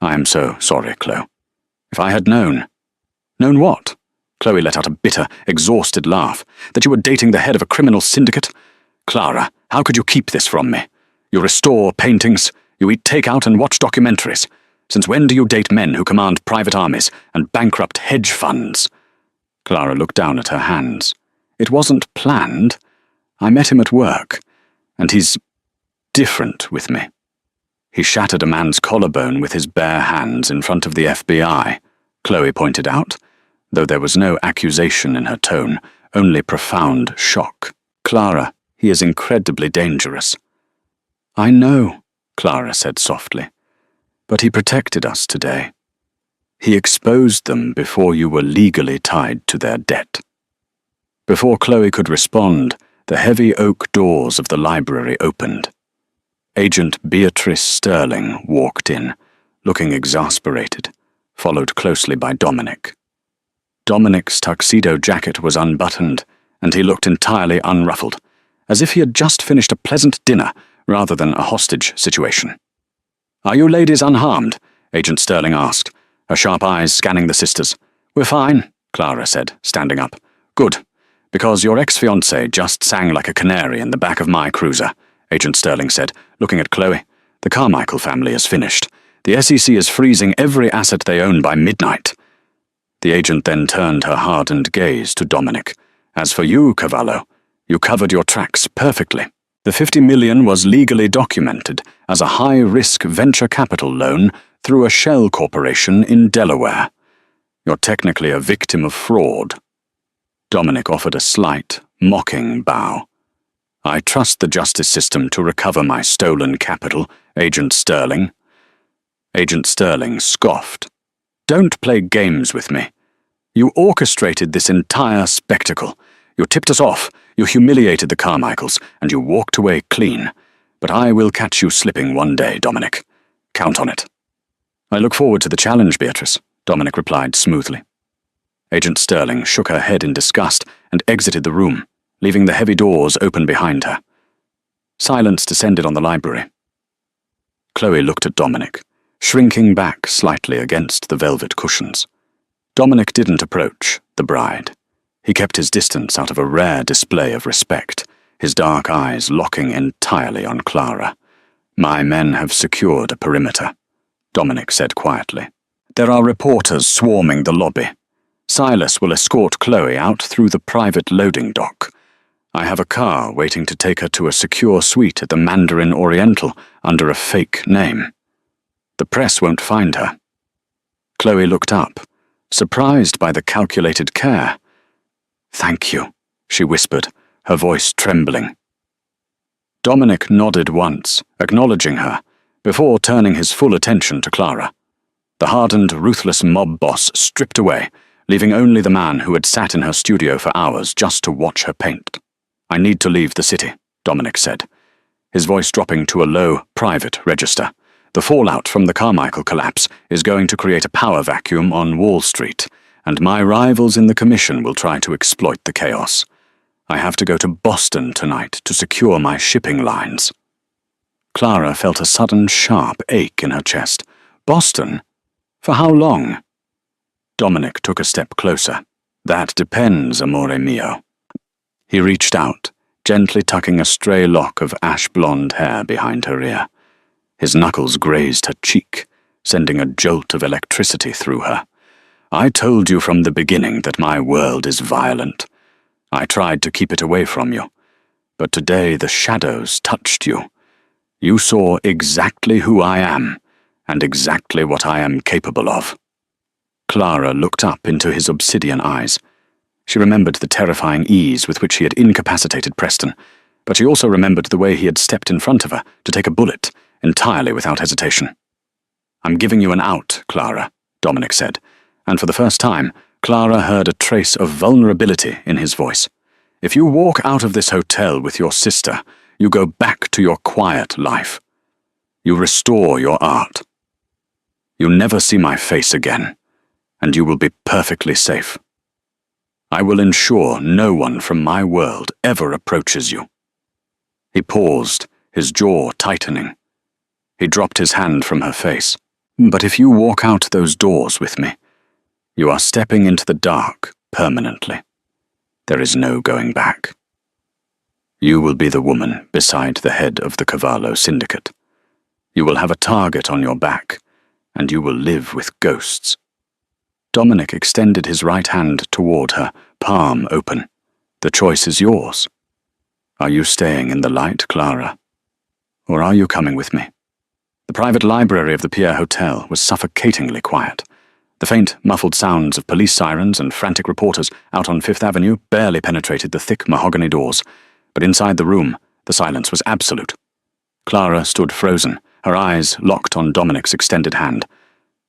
"I am so sorry, Chloe. If I had known—" "Known what?" Chloe let out a bitter, exhausted laugh. "That you were dating the head of a criminal syndicate? Clara, how could you keep this from me? You restore paintings, you eat takeout and watch documentaries. Since when do you date men who command private armies and bankrupt hedge funds?" Clara looked down at her hands. "It wasn't planned. I met him at work, and he's different with me." "He shattered a man's collarbone with his bare hands in front of the FBI," Chloe pointed out, though there was no accusation in her tone, only profound shock. "Clara, he is incredibly dangerous." "I know," Clara said softly. But he protected us today. He exposed them before you were legally tied to their debt." Before Chloe could respond, the heavy oak doors of the library opened. Agent Beatrice Sterling walked in, looking exasperated, followed closely by Dominic. Dominic's tuxedo jacket was unbuttoned, and he looked entirely unruffled, as if he had just finished a pleasant dinner rather than a hostage situation. "Are you ladies unharmed?" Agent Sterling asked, her sharp eyes scanning the sisters. "We're fine," Clara said, standing up. "Good, because your ex-fiancé just sang like a canary in the back of my cruiser," Agent Sterling said, looking at Chloe. "The Carmichael family is finished. The SEC is freezing every asset they own by midnight." The agent then turned her hardened gaze to Dominic. "As for you, Cavallo, you covered your tracks perfectly. The $50 million was legally documented as a high-risk venture capital loan through a shell corporation in Delaware. You're technically a victim of fraud." Dominic offered a slight, mocking bow. "I trust the justice system to recover my stolen capital, Agent Sterling." Agent Sterling scoffed. "Don't play games with me. You orchestrated this entire spectacle. You tipped us off, you humiliated the Carmichaels, and you walked away clean. But I will catch you slipping one day, Dominic. Count on it." "I look forward to the challenge, Beatrice," Dominic replied smoothly. Agent Sterling shook her head in disgust and exited the room, leaving the heavy doors open behind her. Silence descended on the library. Chloe looked at Dominic, shrinking back slightly against the velvet cushions. Dominic didn't approach the bride. He kept his distance out of a rare display of respect, his dark eyes locking entirely on Clara. "My men have secured a perimeter," Dominic said quietly. "There are reporters swarming the lobby. Silas will escort Chloe out through the private loading dock. I have a car waiting to take her to a secure suite at the Mandarin Oriental under a fake name. The press won't find her." Chloe looked up, surprised by the calculated care. "Thank you," she whispered, her voice trembling. Dominic nodded once, acknowledging her, before turning his full attention to Clara. The hardened, ruthless mob boss stripped away, leaving only the man who had sat in her studio for hours just to watch her paint. "I need to leave the city," Dominic said, his voice dropping to a low, private register. "The fallout from the Carmichael collapse is going to create a power vacuum on Wall Street, and my rivals in the commission will try to exploit the chaos. I have to go to Boston tonight to secure my shipping lines." Clara felt a sudden sharp ache in her chest. "Boston? For how long?" Dominic took a step closer. "That depends, amore mio." He reached out, gently tucking a stray lock of ash-blonde hair behind her ear. His knuckles grazed her cheek, sending a jolt of electricity through her. "I told you from the beginning that my world is violent. I tried to keep it away from you, but today the shadows touched you. You saw exactly who I am, and exactly what I am capable of." Clara looked up into his obsidian eyes. She remembered the terrifying ease with which he had incapacitated Preston, but she also remembered the way he had stepped in front of her to take a bullet, entirely without hesitation. "I'm giving you an out, Clara," Dominic said, and for the first time, Clara heard a trace of vulnerability in his voice. "If you walk out of this hotel with your sister, you go back to your quiet life. You restore your art. You never see my face again, and you will be perfectly safe. I will ensure no one from my world ever approaches you." He paused, his jaw tightening. He dropped his hand from her face. "But if you walk out those doors with me, you are stepping into the dark permanently. There is no going back. You will be the woman beside the head of the Cavallo Syndicate. You will have a target on your back, and you will live with ghosts." Dominic extended his right hand toward her, palm open. "The choice is yours. Are you staying in the light, Clara? Or are you coming with me?" The private library of the Pierre Hotel was suffocatingly quiet. The faint, muffled sounds of police sirens and frantic reporters out on Fifth Avenue barely penetrated the thick mahogany doors, but inside the room, the silence was absolute. Clara stood frozen, her eyes locked on Dominic's extended hand.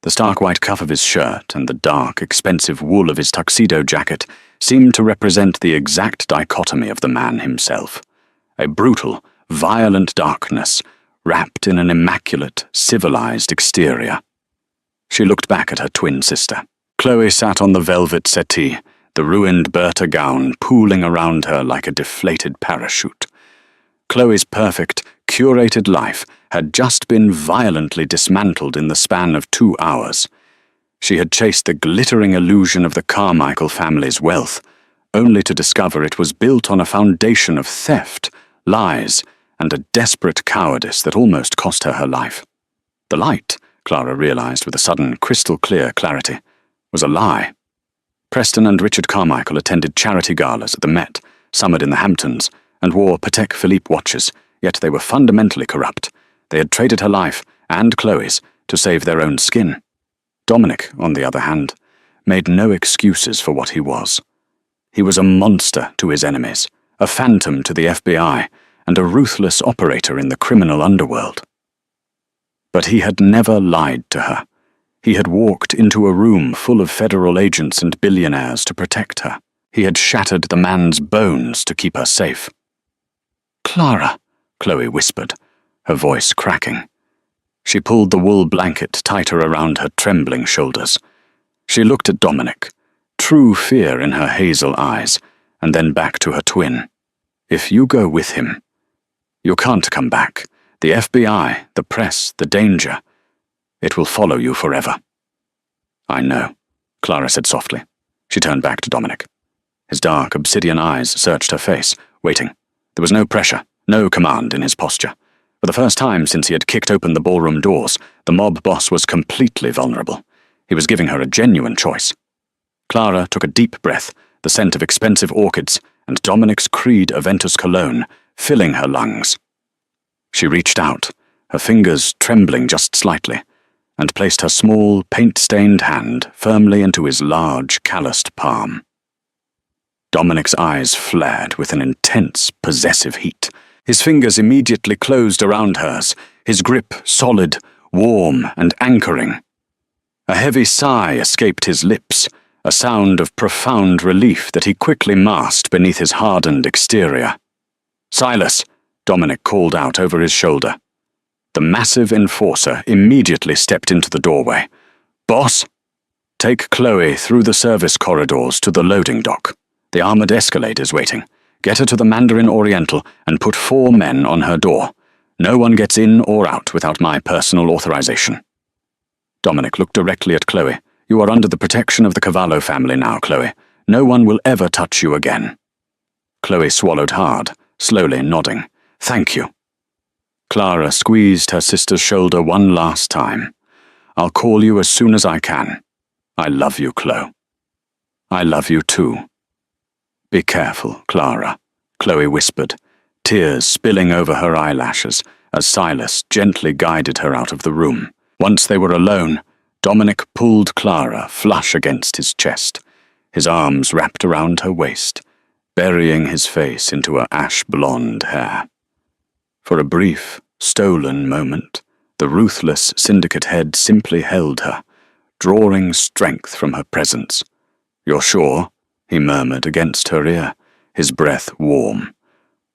The stark white cuff of his shirt and the dark, expensive wool of his tuxedo jacket seemed to represent the exact dichotomy of the man himself. A brutal, violent darkness, wrapped in an immaculate, civilized exterior. She looked back at her twin sister. Chloe sat on the velvet settee, the ruined Bertha gown pooling around her like a deflated parachute. Chloe's perfect, curated life had just been violently dismantled in the span of 2 hours. She had chased the glittering illusion of the Carmichael family's wealth, only to discover it was built on a foundation of theft, lies, and a desperate cowardice that almost cost her her life. The light, Clara realized with a sudden, crystal-clear clarity, was a lie. Preston and Richard Carmichael attended charity galas at the Met, summered in the Hamptons, and wore Patek Philippe watches, yet they were fundamentally corrupt. They had traded her life, and Chloe's, to save their own skin. Dominic, on the other hand, made no excuses for what he was. He was a monster to his enemies, a phantom to the FBI, and a ruthless operator in the criminal underworld. But he had never lied to her. He had walked into a room full of federal agents and billionaires to protect her. He had shattered the man's bones to keep her safe. "Clara," Chloe whispered, her voice cracking. She pulled the wool blanket tighter around her trembling shoulders. She looked at Dominic, true fear in her hazel eyes, and then back to her twin. "If you go with him, you can't come back. The FBI, the press, the danger. It will follow you forever." "I know," Clara said softly. She turned back to Dominic. His dark, obsidian eyes searched her face, waiting. There was no pressure, no command in his posture. For the first time since he had kicked open the ballroom doors, the mob boss was completely vulnerable. He was giving her a genuine choice. Clara took a deep breath, the scent of expensive orchids, and Dominic's Creed Aventus cologne, filling her lungs. She reached out, her fingers trembling just slightly, and placed her small, paint-stained hand firmly into his large, calloused palm. Dominic's eyes flared with an intense, possessive heat. His fingers immediately closed around hers, his grip solid, warm, and anchoring. A heavy sigh escaped his lips, a sound of profound relief that he quickly masked beneath his hardened exterior. "Silas," Dominic called out over his shoulder. The massive enforcer immediately stepped into the doorway. "Boss, take Chloe through the service corridors to the loading dock. The armored Escalade is waiting. Get her to the Mandarin Oriental and put 4 men on her door. No one gets in or out without my personal authorization." Dominic looked directly at Chloe. "You are under the protection of the Cavallo family now, Chloe. No one will ever touch you again." Chloe swallowed hard, slowly nodding. "Thank you." Clara squeezed her sister's shoulder one last time. "I'll call you as soon as I can. I love you, Chloe." "I love you too." "Be careful, Clara," Chloe whispered, tears spilling over her eyelashes as Silas gently guided her out of the room. Once they were alone, Dominic pulled Clara flush against his chest, his arms wrapped around her waist, burying his face into her ash-blonde hair. For a brief, stolen moment, the ruthless syndicate head simply held her, drawing strength from her presence. "You're sure?" he murmured against her ear, his breath warm.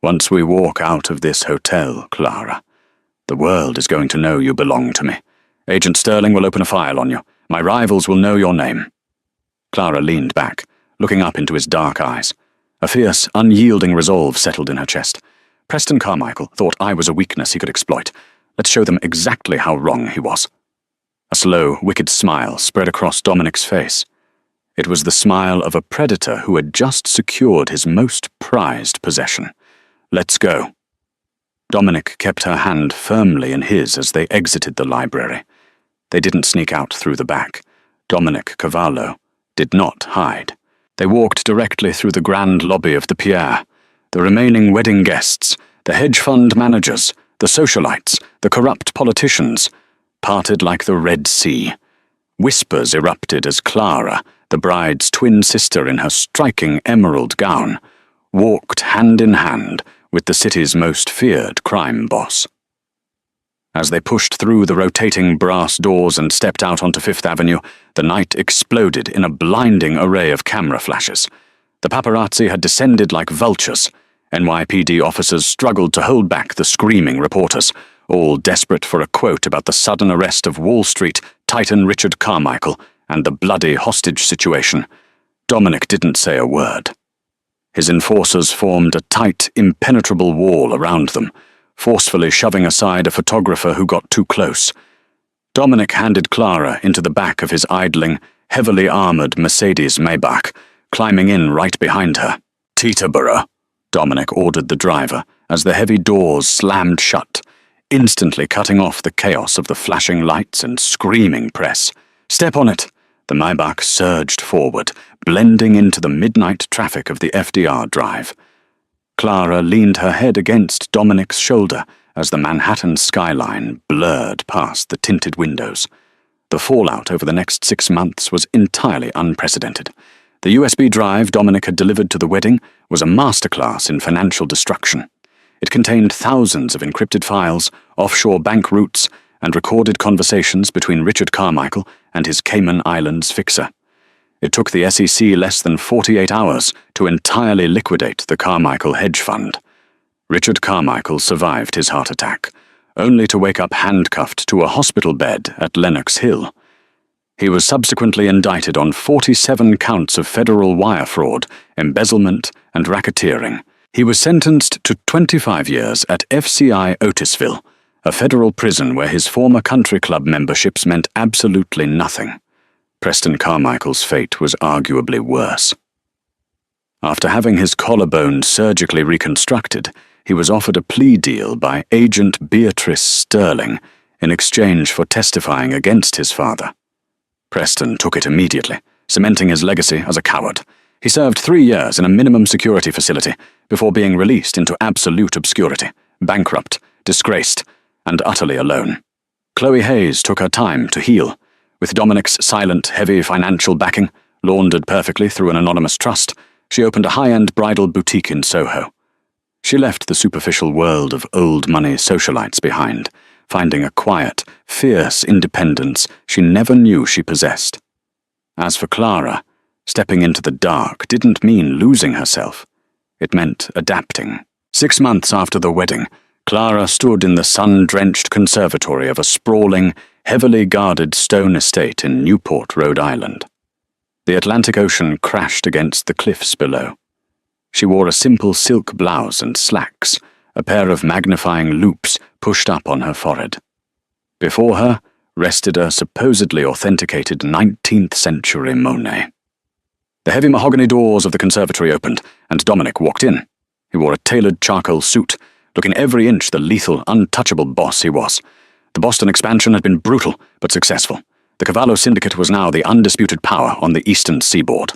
"Once we walk out of this hotel, Clara, the world is going to know you belong to me. Agent Sterling will open a file on you. My rivals will know your name." Clara leaned back, looking up into his dark eyes. A fierce, unyielding resolve settled in her chest. Preston Carmichael thought I was a weakness he could exploit. Let's show them exactly how wrong he was. A slow, wicked smile spread across Dominic's face. It was the smile of a predator who had just secured his most prized possession. "Let's go." Dominic kept her hand firmly in his as they exited the library. They didn't sneak out through the back. Dominic Cavallo did not hide. They walked directly through the grand lobby of the Pierre. The remaining wedding guests, the hedge fund managers, the socialites, the corrupt politicians, parted like the Red Sea. Whispers erupted as Clara, the bride's twin sister in her striking emerald gown, walked hand in hand with the city's most feared crime boss. As they pushed through the rotating brass doors and stepped out onto Fifth Avenue, the night exploded in a blinding array of camera flashes. The paparazzi had descended like vultures. NYPD officers struggled to hold back the screaming reporters, all desperate for a quote about the sudden arrest of Wall Street titan Richard Carmichael and the bloody hostage situation. Dominic didn't say a word. His enforcers formed a tight, impenetrable wall around them, forcefully shoving aside a photographer who got too close. Dominic handed Clara into the back of his idling, heavily armored Mercedes Maybach, climbing in right behind her. "Teterboro," Dominic ordered the driver as the heavy doors slammed shut, instantly cutting off the chaos of the flashing lights and screaming press. "Step on it." The Maybach surged forward, blending into the midnight traffic of the FDR drive. Clara leaned her head against Dominic's shoulder as the Manhattan skyline blurred past the tinted windows. The fallout over the next 6 months was entirely unprecedented. The USB drive Dominic had delivered to the wedding was a masterclass in financial destruction. It contained thousands of encrypted files, offshore bank routes, and recorded conversations between Richard Carmichael and his Cayman Islands fixer. It took the SEC less than 48 hours to entirely liquidate the Carmichael hedge fund. Richard Carmichael survived his heart attack, only to wake up handcuffed to a hospital bed at Lenox Hill. He was subsequently indicted on 47 counts of federal wire fraud, embezzlement, and racketeering. He was sentenced to 25 years at FCI Otisville, a federal prison where his former country club memberships meant absolutely nothing. Preston Carmichael's fate was arguably worse. After having his collarbone surgically reconstructed, he was offered a plea deal by Agent Beatrice Sterling in exchange for testifying against his father. Preston took it immediately, cementing his legacy as a coward. He served 3 years in a minimum security facility before being released into absolute obscurity, bankrupt, disgraced, and utterly alone. Chloe Hayes took her time to heal. With Dominic's silent, heavy financial backing, laundered perfectly through an anonymous trust, she opened a high-end bridal boutique in Soho. She left the superficial world of old-money socialites behind, finding a quiet, fierce independence she never knew she possessed. As for Clara, stepping into the dark didn't mean losing herself. It meant adapting. 6 months after the wedding, Clara stood in the sun-drenched conservatory of a sprawling, heavily guarded stone estate in Newport, Rhode Island. The Atlantic Ocean crashed against the cliffs below. She wore a simple silk blouse and slacks, a pair of magnifying loupes pushed up on her forehead. Before her rested a supposedly authenticated 19th century Monet. The heavy mahogany doors of the conservatory opened, and Dominic walked in. He wore a tailored charcoal suit, looking every inch the lethal, untouchable boss he was. The Boston expansion had been brutal, but successful. The Cavallo Syndicate was now the undisputed power on the eastern seaboard.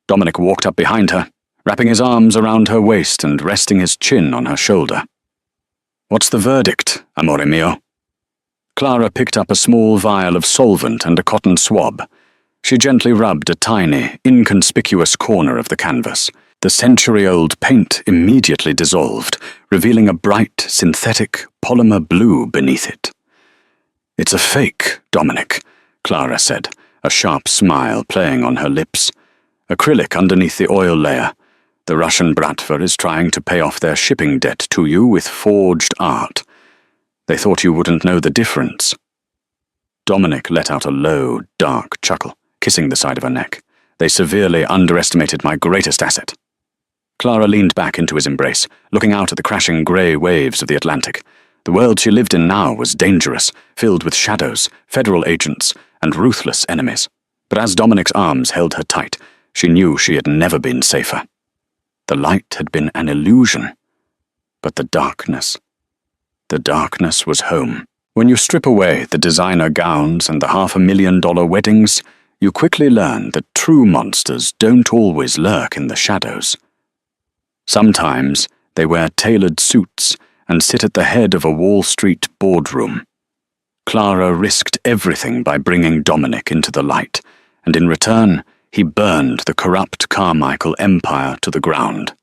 Dominic walked up behind her, wrapping his arms around her waist and resting his chin on her shoulder. "What's the verdict, amore mio?" Clara picked up a small vial of solvent and a cotton swab. She gently rubbed a tiny, inconspicuous corner of the canvas. The century-old paint immediately dissolved, revealing a bright, synthetic, polymer blue beneath it. "It's a fake, Dominic," Clara said, a sharp smile playing on her lips. "Acrylic underneath the oil layer. The Russian Bratva is trying to pay off their shipping debt to you with forged art. They thought you wouldn't know the difference." Dominic let out a low, dark chuckle, kissing the side of her neck. "They severely underestimated my greatest asset." Clara leaned back into his embrace, looking out at the crashing grey waves of the Atlantic. The world she lived in now was dangerous, filled with shadows, federal agents, and ruthless enemies. But as Dominic's arms held her tight, she knew she had never been safer. The light had been an illusion, but the darkness was home. When you strip away the designer gowns and the $500,000 weddings, you quickly learn that true monsters don't always lurk in the shadows. Sometimes they wear tailored suits and sit at the head of a Wall Street boardroom. Clara risked everything by bringing Dominic into the light, and in return, he burned the corrupt Carmichael empire to the ground.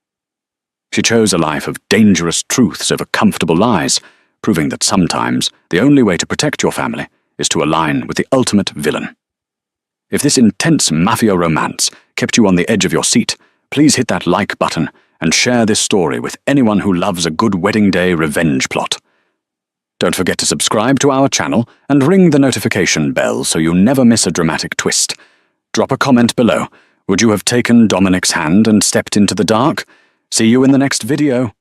She chose a life of dangerous truths over comfortable lies, proving that sometimes the only way to protect your family is to align with the ultimate villain. If this intense Mafia romance kept you on the edge of your seat, please hit that like button and share this story with anyone who loves a good wedding day revenge plot. Don't forget to subscribe to our channel and ring the notification bell so you never miss a dramatic twist. Drop a comment below. Would you have taken Dominic's hand and stepped into the dark? See you in the next video.